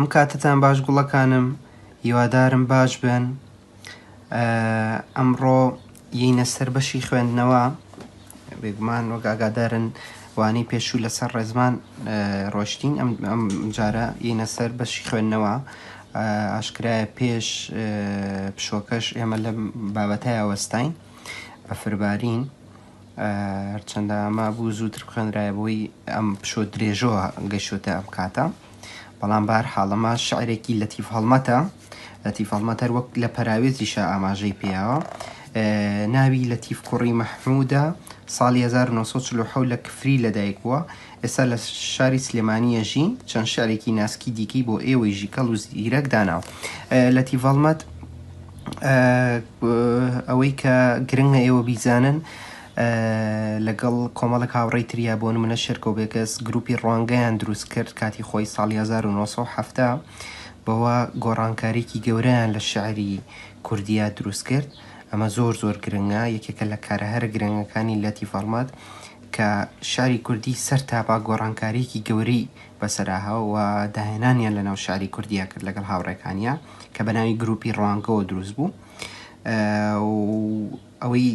ئەم کاتتان باش گوڵەکانم، هیوادارم باش بن. ئەمڕۆ یینە سەر بەشی خوێندنەوە. بێگومان وەک ئاگادارن وانەی پێشوو لەسەر ڕێزمان ڕۆشتین. ئەم جارە یینە سەر بەشی خوێندنەوە. ئاشکرایە پێش پشۆکەش ئێمە لە بابەتای ئەوەستین بە فربارین، هەرچەندە ئەمە بوو زووتر خوێنرایە بۆی ئەم پشۆ درێژەوە گەیشتە ئەم کاتە. بەڵام بار حاڵەمە شعرێکی لەتیف هەڵمەتە. لەتیف هەڵمەتەر وەک لە پەراوێزیشە ئاماژەی پێیەوە. ناوی لەتیف کوڕی مەحموودە، ساڵی 1940 لە کفری لەدایک بووە. ئێستا لە شاری سلێمانیەژی. چەند شعرێکی ناسکی دیکەی بۆ ئێوەیژی کەڵ و زیرەک داناوە. لەتیف هەڵمەت ئەوەی کە گرنگە ئێوە بیزانن، لەگەڵ کۆمەڵک هاوڕێی تریا بۆ نمونە شێرکۆبێکەس گروپی ڕوانگەیان دروست کرد کاتی خۆی ساڵی 1970 بەوە گۆڕانکاریکی گەورەیان لە شعری کوردیا دروست کرد. ئەمە زۆر زۆر گرنگە، یەکێکە لە کارە هەر گرنگەکانی لەتیف هەڵمەت کە شعری کوردی سەر تاپا گۆڕانکاریکی گەورەی بەسەراهاو و داهێنانیان لەناو شعری کوردیا کرد لەگەڵ هاوڕێکانیە کە بە ناوی گروپی ڕوانگەوە دروست بوو. ئەوەی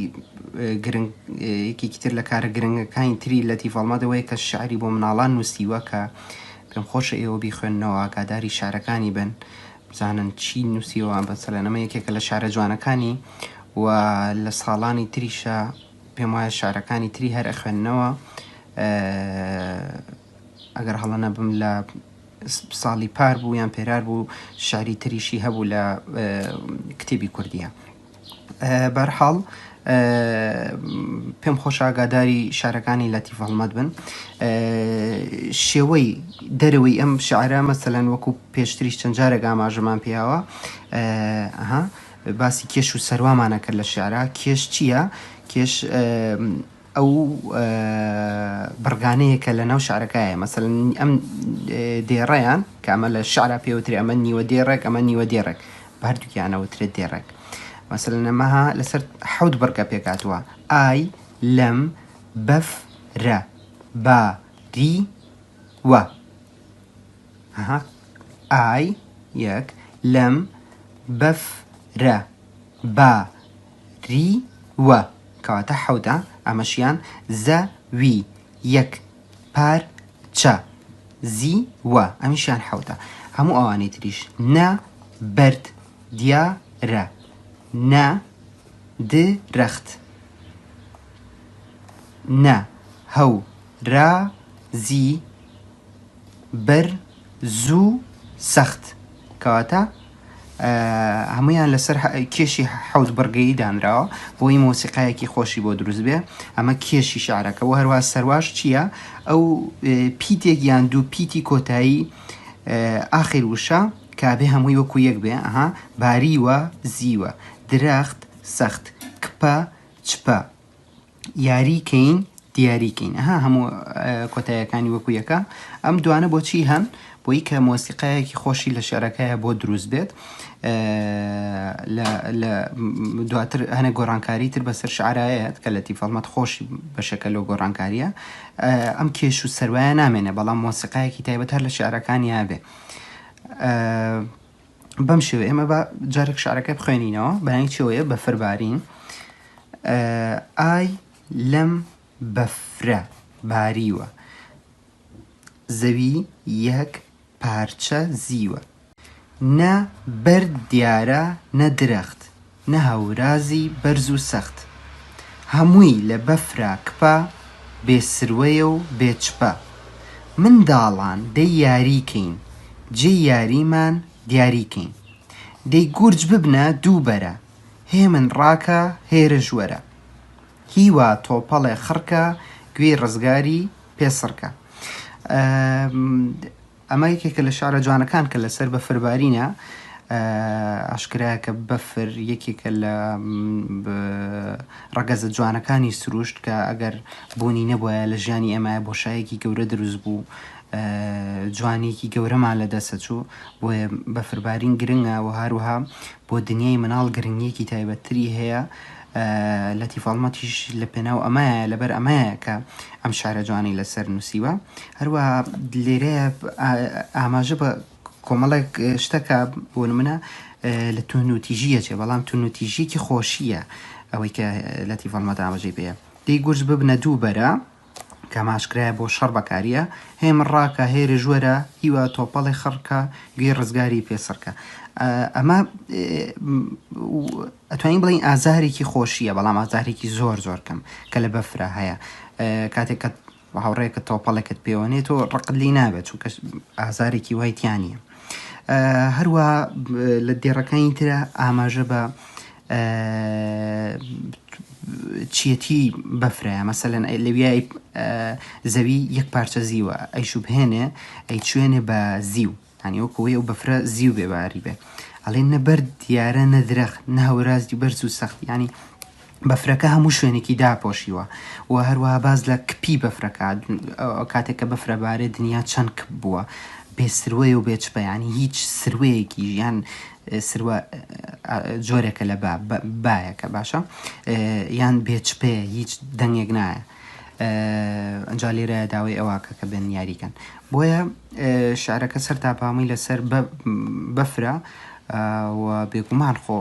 یەکێکی تر لە کارە گرنگەکانی تری لەتیف هەڵمەتەوەی کە شعری بۆ مناڵان نووسیوە کە پێم خۆشە ئێوە بیخوێننەوە، ئاگاداری شارەکانی بن، بزانن چی نووسیوە. بەسەلەنەمە یەکێکە لە شارە جوانەکانی و لە ساڵانی تریشە پێم وایە شارەکانی تری هەر ئەخوێننەوە. ئەگەر هەڵە نەبم لە ساڵی پار بوو یان پێرار بوو شعری تریشی هەبوو لە کتێبی کوردیە. بەرحاڵ پێم خۆش ئاگاداری شارەکانی لەتیف هەڵمەت بن. شێوەی دەرەوەی ئەم شعرە مەسەلەن وەکو پێشتریش چەند جارێک ئاماژەمان پێیاوە، باسی کێش و سەروامانە کرد لە شعرە. کێش چییە؟ کێش ئەو بڕگانەیەکە لە ناو شعرەکەیە. مەسەلەن ئەم دێڕەیان کە ئەمە لە شعرە پێوتری ئەمە نیوە دێڕێک، ئەمە نیوە دێڕێک، بەردووکیانەوەترێت دێڕێک. مەسەلەن ئەمەها لەسەر حەوت بڕگە پێکاتوە. ئای لەم بەفرە باری وە. ئای یەک، لەم بەفرە باری وە کەواتە حەوتە. ئەمەشیان زەوی یەک پارچە زی وە، ئەمیشیان حەوتە. هەموو ئەوانەی تریش نە بەرد دیارە، نە درەخت، نە هەو رازی بەرز و سەخت کەواتە هەمویان لەسەر کێشی حەوت بڕگەیی دانراوە بۆی مۆسیقایەکی خۆشی بۆ دروست بێ. ئەمە کێشی شعرەکەەوە. هەروە سەرواش چییە؟ ئەو پیتێک یان دوو پیتی کۆتایی ئاخر وشە کابێ هەمووی وەکو یەک بێ. باریوە زیوە، درەخت سەخت، کپە چپە، یاریکەین دیاریکەین. هەموو کۆتاییەکانی وەکو یەکە. ئەم دوانە بۆچی هەن؟ بۆی کە مۆسیقایەکی خۆشی لە شعرەکەیە بۆ دروست بێت. لە دواتر هەنە گۆڕانکاری تر بەسەر شعرایەت کە لەتیف هەڵمەت خۆشی بەشەکە لەو گۆڕانکاریە. ئەم کێش و سەروایە نامێنێ، بەڵام مۆسیقایەکی تایبەت هەر لە شعرەکانی هەبێ. بەم شێوە ئێمە بە جارێک شعرەکە بخوێنینەوە. بەناوی چێوەیە؟ بە فربارین. ئای لەم بەفرە باریوە، زەوی یەک پارچە زیوە، نە بەرد دیارە، نە درەخت، نە هەورازی بەرز و سەخت، هەمووی لە بەفرە کپە، بێسروەیە و بێچپە، منداڵان دەی یاریکەین، جێ یاریمان دیاریکەین، دەی گورج ببنە دووبەرە، هێ من ڕاکە هێرە ژوەرە، هیوا تۆپەڵێ خڕکە، گوێی ڕزگاری پێسڕکە. ئەمە یەکێکە لە شعرە جوانەکان کە لەسەر بەفربارینە. ئاشکرایە کە بەفر یەکێکە لە ڕەگەزە جوانەکانی سروشت کە ئەگەر بوونی نەبووە لە ژیانی ئێمە بۆشایەکی گەورە دروست بوو، جوانێکی گەورەمان لە دەسەچوو. بۆیە بەفربارین گرنگە و هەروەها بۆ دنیای مناڵ گرنگیەکی تایبەتتری هەیە. لەتیف هەڵمەتیش لە پێناو ئەمایە، لەبەر ئەمایە کە ئەم شارە جوانی لەسەر نووسیوە. هەروەها لێرەیە ئاماژە بە کۆمەڵێک شتەکە بۆ نمونە لە تونوتیژیە چێ بەڵام تونوتیژیەکی خۆشیە ئەوەی کە لە تیڤڵمەدا ئاماژەی پێەیە دەی گورج ببنە دوو بەرە کە ماشکرایە بۆ شەڕ بەکاریە هەیە مڕاکە هێرە ژوەرە هیوە تۆپەڵی خڕکە گوێ ڕزگاری پێسەرکە ئەمە ئەتوانین بڵین ئازارێکی خۆشیە بەڵام ئازارێکی زۆر زۆر کەم کە لە بەفرە هەیە کاتێک کە هاوڕێکە تۆپەڵێکت پێوەنێت و ڕقت لی نابێت چونکە ئازارێکی وایتیانە هەروە لە دێڕەکانی ترە ئاماژە بە چیەتی بەفرە مەسەلەن لەویای زەوی یەک پارچە زیوە ئەیشو بهێنێ ئەی چوێنێ بە زیو هەنی وەکوی و بەفرە زیو بێباری بێ ئەڵێ نەبەر دیارە نەدرەخت نەهاورازی بەرز و سەخت ینی بەفرەکە هەموو شوێنێکی داپۆشیوە و هەروەها باز لە کپی بەفرەکە کاتێک کە بەفرەبارێ دنیا چەند کپ بووە بێسروەیە و بێچپەیانی هیچ سروەیەکی ژیان سروە جۆرێکە لە بایەکە باشە یان بێچپێ هیچ دەنگێک نایە ئەنجا لێرە داوای ئەوواکە کە بێن یاریکەن بۆیە شارەکە سەر تاپامی لەسەر بەفرە و بێگومان خۆ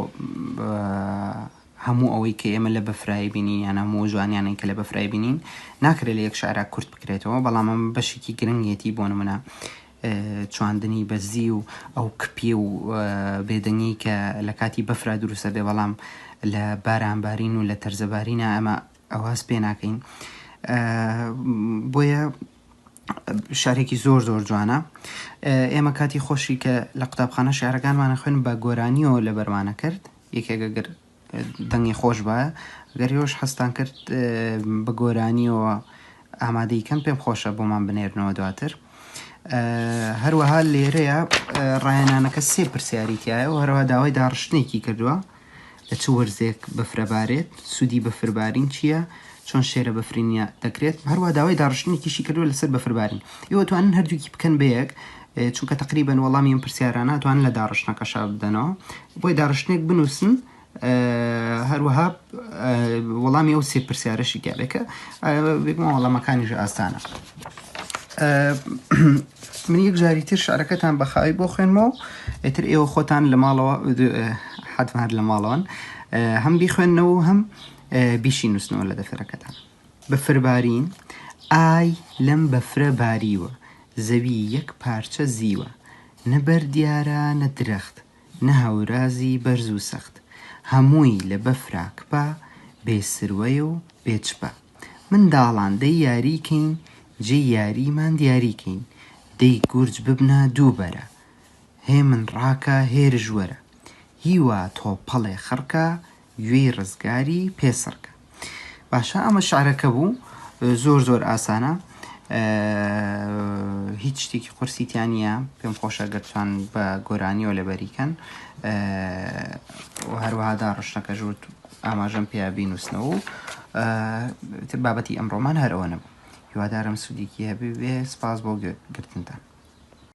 هەموو ئەوەی کە ئێمە لە بەفرای بینین یان هەموو جوانیانەی کە لە بەفرای بینین ناکرێت لە یەک شارە کورت بکرێتەوە بەڵام ئەم بەشێکی گرنگێتی بۆ نمونە چواندنی بەزی و ئەو کپی و بێدەنگی کە لە کاتی بەفرا دروستە بێ بەڵام لە بارانبارین و لە تەرزەبارینە ئەمە ئەواز پێ ناکەین بۆیە شارێکی زۆر زۆر جوانە ئێمە کاتی خۆشی کە لە قوتابخانە شارەکانمانە خوێن بە گۆرانیەوە لە بەرمانە کرد یەکێکەگەر دەنگی خۆش بە گەر هۆش هەستان کرد بە گۆرانیەوە ئامادەیکەم پێم خۆشە بۆمان بنێرنەوە دواتر هەروەها لێرەیە ڕایەنانەکە سێ پرسیاریتیایە و هەروە داوای داڕشتێکی کردووە لە چ وەرزێک بەفرەبارێت سوودی بەفربارین چییە چۆن شێرە بەفرینە دەکرێت هەروە داوای داڕشتێکیشی کردووە لەسەر بەفربارین ئێوە توانن هەردووکی بکەن بەیەک چونکە تقریبا وەڵامی ئەم پرسیارانە توان لە داڕشتنەکە شا بدەنەوە بۆی داڕشتێک بنووسن هەروەها وەڵامی ئەو سێ پرسیارەشی گابێکە بێگومان وەڵامەکانیش ئاسانە من یەک جاری تر شارەکەتان بەخاوی بۆ خوێنمەوە ئێتر ئێوە خۆتان لە ماڵەوە حتمما لە ماڵەوەن هەم بیخوێننەوە هەم بیشی نووسنەوە لە دەفتەرەکەتان بەفربارین ئای لەم بەفرە باریوە زەوی یەک پارچە زیوە نەبەر دیارە نەدرەخت نەهاورازی بەرز و سەخت هەمووی لە بەفراکپە بێسروەیە و بێچپە منداڵان دەی یاریکەین جێ یاریمان دیاریکەین دەی گورج ببنە دووبەرە هێ من ڕاکە هێر ژوەرە هیوا تۆپەڵێ خڕکە گوێی ڕزگاری پێسەرکە باشە ئەمە شعرەکە بوو زۆر زۆر ئاسانە هیچ شتێکی قورسیتیانە پێم خۆشە گەرچان بە گۆرانیەوە لەبەریکەن هەروەها داڕشتەکە ژوت ئاماژەم پێیا بینووسنەوە بابەتی ئەمڕۆمان هەرەوە نەبوو هیوادارم سوودێکی هەبێ سپاس بۆ گرتنتان